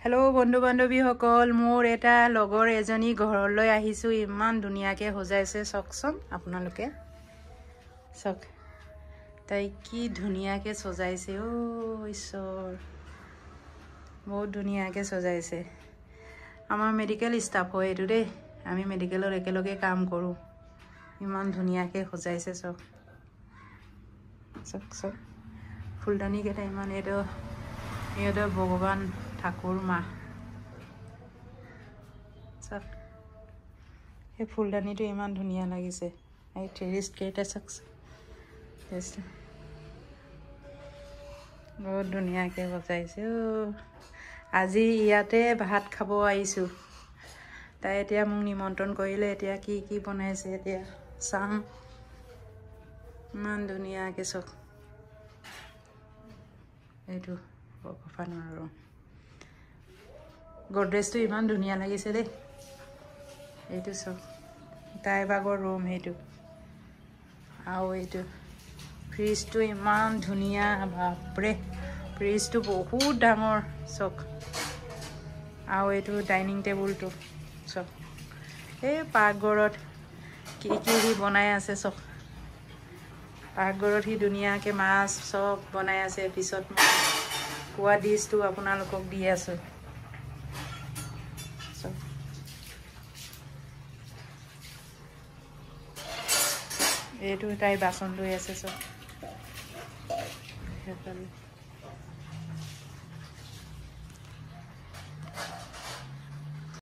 hello बंधु बान्धवी सकल मोर एटा लगर एजनी घरলৈ আহিছো ইমান ধুনিয়াকে সজাইছে চকচম আপোনালোকে চক তাই কি ধুনিয়াকে সজাইছে ও ঈশ্বৰ বহুত ধুনিয়াকে সজাইছে আমাৰ মেডিকেল স্টাফ হয় এটো দে আমি মেডিকেলৰ একেলগে কাম কৰো ইমান ধুনিয়াকে সজাইছে চক চক চক ফুলদানি কেটা ইমান এটো ভগৱান ঠাকুৰ মা চক এই ফুলদানিটো ইমান ধুনিয়া লাগিছে এই টেৰিষ্ট কেটা চক বহুত ধুনিয়াকে বজাইছে আজি ইয়াতে ভাত খাব আইছো তাই এতিয়া মোক নিমন্ত্ৰণ কৰিলে এতিয়া কি কি বনাইছে এতিয়া চাম ইমান ধুনিয়াকে চক এইটো ভগৱানৰ গডৰেজটো ইমান ধুনিয়া লাগিছে দে এইটো সব তাই বাগৰ ৰুম এইটো আও এইটো ফ্ৰিজটো ইমান ধুনিয়া বাপৰে ফ্ৰিজটো বহুত ডাঙৰ সক আও এইটো ডাইনিং টেবুলটো সক এই পাকঘৰত কি কি বনাই আছে সক পাকঘৰত হি ধুনিয়াকে মাছ সব বনাই আছে পিছত কোৱা ডিশটো আপোনালোকক দি আছো এইটো তাই বাসন লৈ আছে সব